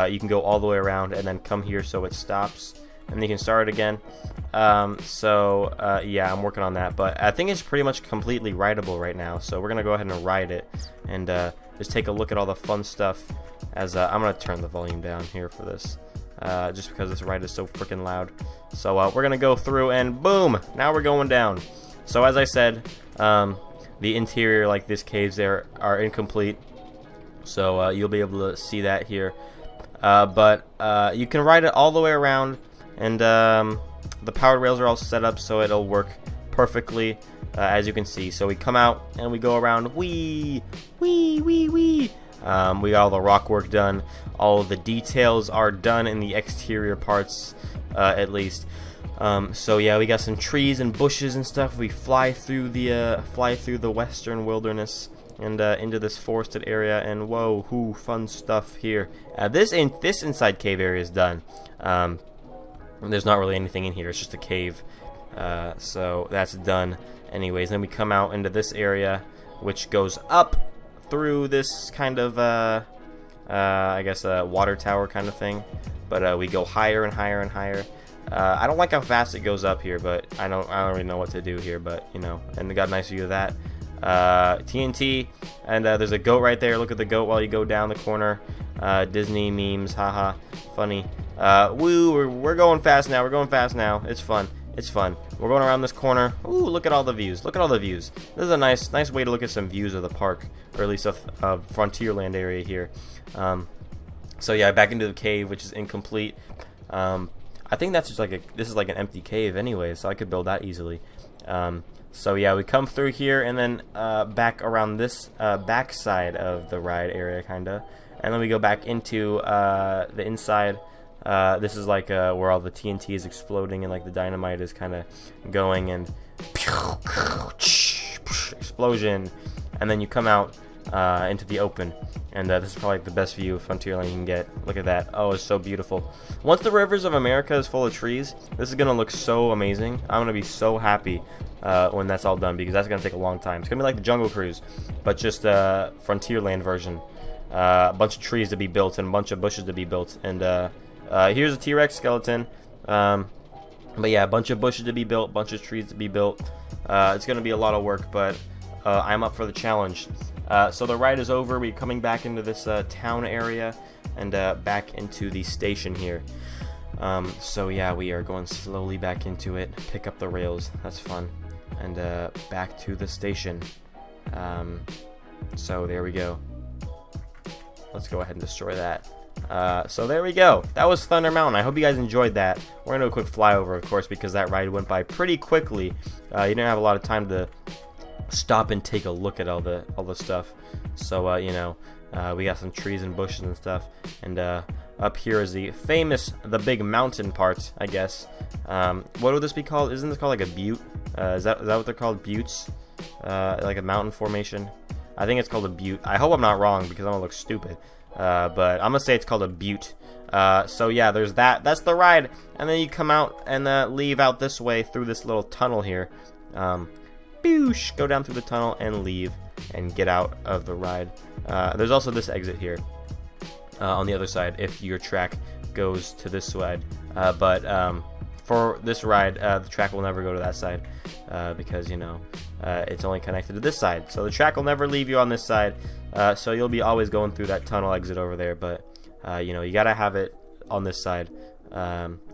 you can go all the way around and then come here so it stops and then you can start it again. Yeah, I'm working on that, but I think it's pretty much completely rideable right now. So we're gonna go ahead and ride it and just take a look at all the fun stuff. As I'm gonna turn the volume down here for this, just because this ride is so freaking loud. So we're gonna go through and boom, now we're going down. So as I said, the interior, like this caves there, are incomplete, so you'll be able to see that here. But you can ride it all the way around, and the powered rails are all set up so it'll work perfectly, as you can see. So we come out and we go around, wee, wee, wee, wee. We got all the rock work done. All of the details are done in the exterior parts, at least. So yeah, we got some trees and bushes and stuff. We fly through the western wilderness and into this forested area, and whoa, fun stuff here. This inside cave area is done. There's not really anything in here. It's just a cave. So that's done. Anyways, then we come out into this area, which goes up through this kind of I guess a water tower kind of thing. But we go higher and higher and higher. I don't like how fast it goes up here, but I don't really know what to do here, but you know. And we got a nice view of that. TNT, and there's a goat right there. Look at the goat while you go down the corner. Disney memes, haha, funny. Woo, we're going fast now. We're going fast now. It's fun. It's fun. We're going around this corner. Ooh, look at all the views. Look at all the views. This is a nice way to look at some views of the park, or at least of Frontierland area here. So yeah, back into the cave, which is incomplete. I think that's just like this is like an empty cave anyway, so I could build that easily. So yeah, we come through here and then back around this back side of the ride area, kinda, and then we go back into the inside. This is like where all the TNT is exploding and like the dynamite is kind of going, and explosion, and then you come out into the open. And this is probably the best view of Frontierland you can get. Look at that. Oh, it's so beautiful. Once the Rivers of America is full of trees, this is going to look so amazing. I'm going to be so happy when that's all done, because that's going to take a long time. It's going to be like the Jungle Cruise, but just a Frontierland version. A bunch of trees to be built and a bunch of bushes to be built. And here's a T-Rex skeleton. But yeah, a bunch of bushes to be built, bunch of trees to be built. It's going to be a lot of work, but I'm up for the challenge. So the ride is over. We're coming back into this town area and back into the station here. So yeah, we are going slowly back into it. Pick up the rails. That's fun. And back to the station. So there we go. Let's go ahead and destroy that. So there we go. That was Thunder Mountain. I hope you guys enjoyed that. We're going to do a quick flyover, of course, because that ride went by pretty quickly. You didn't have a lot of time to stop and take a look at all the stuff. So you know, we got some trees and bushes and stuff, and up here is the big mountain part, I guess. What would this be called? Isn't this called like a butte? Is that what they're called, buttes? Like a mountain formation? I think it's called a butte. I hope I'm not wrong, because I'm gonna look stupid, but I'm gonna say it's called a butte. So yeah, there's that. That's the ride, and then you come out and leave out this way through this little tunnel here. Boosh, go down through the tunnel and leave and get out of the ride. There's also this exit here on the other side if your track goes to this side, but for this ride the track will never go to that side, because you know it's only connected to this side, so the track will never leave you on this side, so you'll be always going through that tunnel exit over there, but you know, you gotta have it on this side,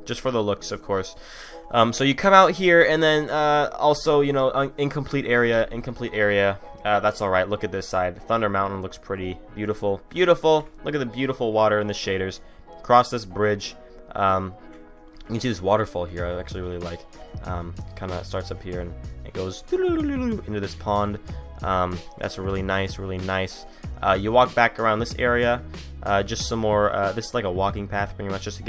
just for the looks, of course. So you come out here, and then also, you know, incomplete area. That's all right. Look at this side. Thunder Mountain looks pretty beautiful. Beautiful. Look at the beautiful water and the shaders. Cross this bridge. You can see this waterfall here. I actually really like. Kind of starts up here and it goes into this pond. That's really nice, really nice. You walk back around this area. Just some more. This is like a walking path, pretty much, just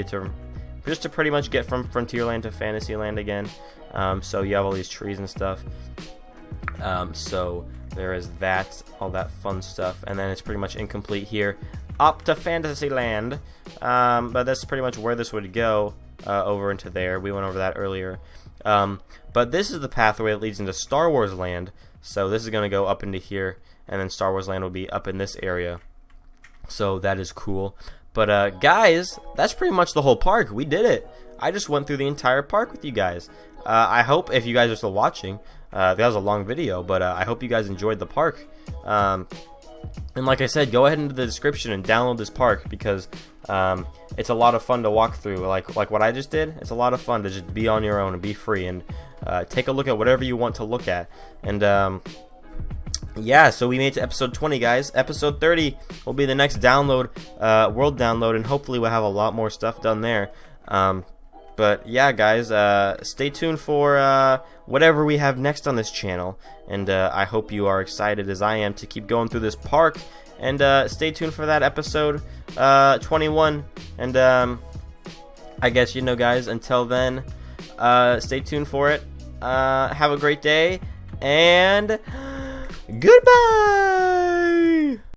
to pretty much get from Frontierland to Fantasyland again. So you have all these trees and stuff. So there is that, all that fun stuff, and then it's pretty much incomplete here. Up to Fantasyland, but that's pretty much where this would go, over into there. We went over that earlier. But this is the pathway that leads into Star Wars Land. So this is going to go up into here, and then Star Wars Land will be up in this area. So that is cool. But guys, that's pretty much the whole park. We did it. I just went through the entire park with you guys. I hope, if you guys are still watching, that was a long video, but I hope you guys enjoyed the park. And like I said, go ahead into the description and download this park, because it's a lot of fun to walk through. Like what I just did, it's a lot of fun to just be on your own and be free and take a look at whatever you want to look at. And yeah, so we made it to episode 20, guys. Episode 30 will be the next download, world download, and hopefully we'll have a lot more stuff done there. But yeah, guys, stay tuned for whatever we have next on this channel, and I hope you are excited as I am to keep going through this park. And stay tuned for that episode 21. And I guess, you know, guys, until then, stay tuned for it. Have a great day, and goodbye.